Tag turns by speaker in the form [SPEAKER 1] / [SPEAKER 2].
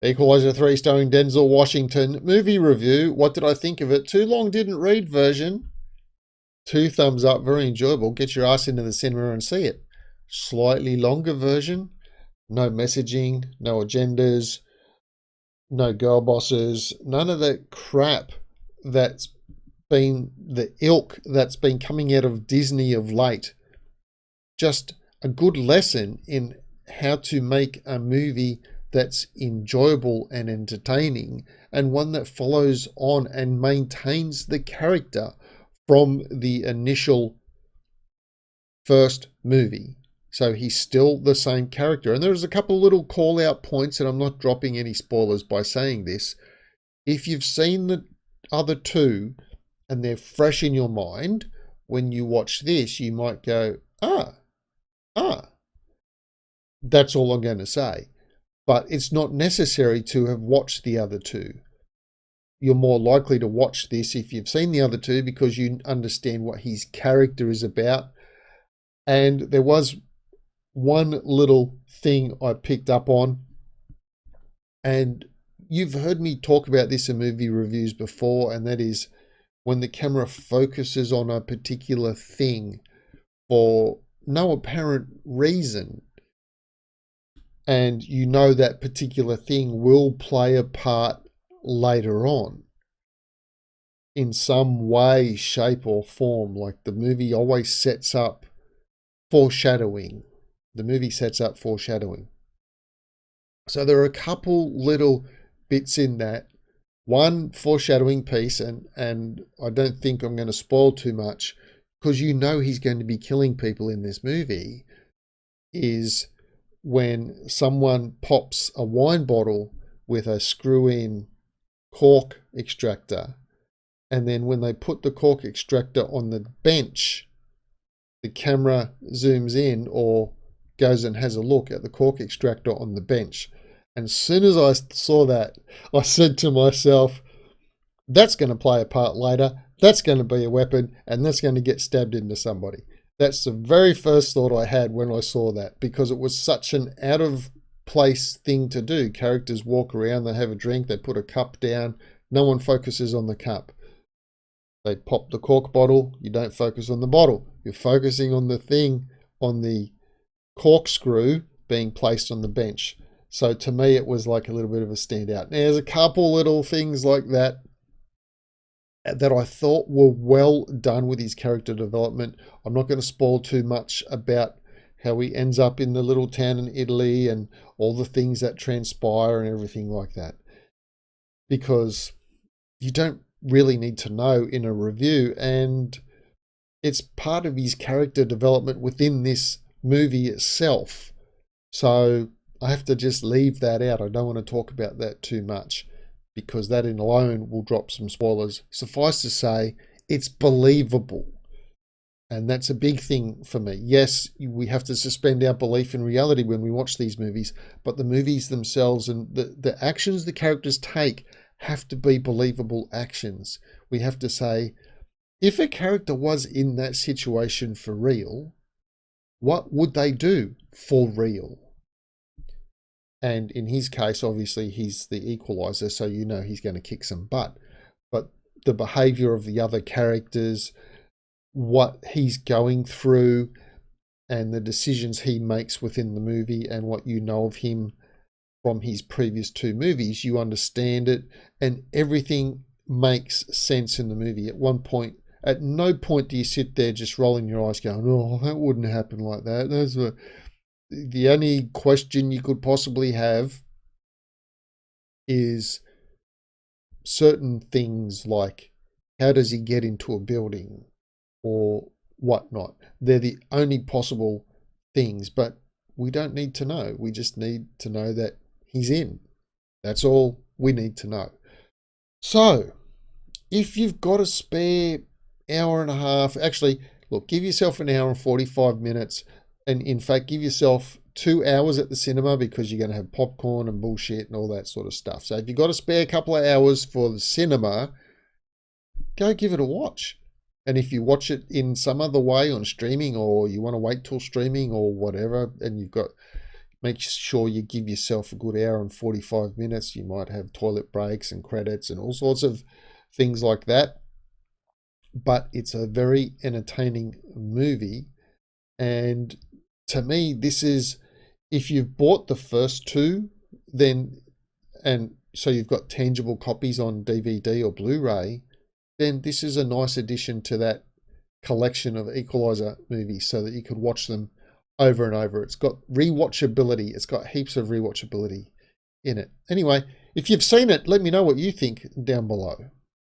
[SPEAKER 1] Equalizer 3 starring Denzel Washington. Movie review. What did I think of it? Too long didn't read version. 2 thumbs up. Very enjoyable. Get your ass into the cinema and see it. Slightly longer version. No messaging. No agendas. No girl bosses. None of that crap that's been the ilk that's been coming out of Disney of late. Just a good lesson in how to make a movie that's enjoyable and entertaining, and one that follows on and maintains the character from the initial first movie. So he's still the same character. And there's a couple little call out points, and I'm not dropping any spoilers by saying this. If you've seen the other two and they're fresh in your mind, when you watch this, you might go, ah, that's all I'm going to say. But it's not necessary to have watched the other two. You're more likely to watch this if you've seen the other two because you understand what his character is about. And there was one little thing I picked up on, and you've heard me talk about this in movie reviews before, and that is when the camera focuses on a particular thing for no apparent reason, and you know that particular thing will play a part later on in some way, shape, or form. Like the movie always sets up foreshadowing. The movie sets up foreshadowing. So there are a couple little bits in that. One foreshadowing piece, and I don't think I'm going to spoil too much because you know he's going to be killing people in this movie, is when someone pops a wine bottle with a screw-in cork extractor, and then when they put the cork extractor on the bench, the camera zooms in or goes and has a look at the cork extractor on the bench. And as soon as I saw that, I said to myself, that's going to play a part later, that's going to be a weapon, and that's going to get stabbed into somebody. That's the very first thought I had when I saw that, because it was such an out of place thing to do. Characters walk around, they have a drink, they put a cup down, no one focuses on the cup. They pop the cork bottle, you don't focus on the bottle. You're focusing on the thing, on the corkscrew being placed on the bench. So to me, it was like a little bit of a standout. Now, there's a couple little things like that that I thought were well done with his character development. I'm not going to spoil too much about how he ends up in the little town in Italy and all the things that transpire and everything like that, because you don't really need to know in a review, and it's part of his character development within this movie itself. So I have to just leave that out. I don't want to talk about that too much because that in alone will drop some spoilers. Suffice to say, it's believable. And that's a big thing for me. Yes, we have to suspend our belief in reality when we watch these movies, but the movies themselves and the actions the characters take have to be believable actions. We have to say, if a character was in that situation for real, what would they do for real? And in his case, obviously, he's the equalizer, so you know he's going to kick some butt. But the behavior of the other characters, what he's going through, and the decisions he makes within the movie, and what you know of him from his previous two movies, you understand it, and everything makes sense in the movie. At no point do you sit there just rolling your eyes going, oh, that wouldn't happen like that. The only question you could possibly have is certain things like, how does he get into a building or whatnot? They're the only possible things, but we don't need to know. We just need to know that he's in. That's all we need to know. So, if you've got a spare hour and a half, actually, look, give yourself an hour and 45 minutes. And in fact, give yourself 2 hours at the cinema because you're going to have popcorn and bullshit and all that sort of stuff. So if you've got a spare couple of hours for the cinema, go give it a watch. And if you watch it in some other way on streaming, or you want to wait till streaming or whatever, and you've got Make sure you give yourself a good hour and 45 minutes. You might have toilet breaks and credits and all sorts of things like that. But it's a very entertaining movie. And to me, this is, if you've bought the first two, then, and so you've got tangible copies on DVD or Blu-ray, then this is a nice addition to that collection of Equalizer movies so that you could watch them over and over. It's got rewatchability. It's got heaps of rewatchability in it. Anyway, if you've seen it, let me know what you think down below.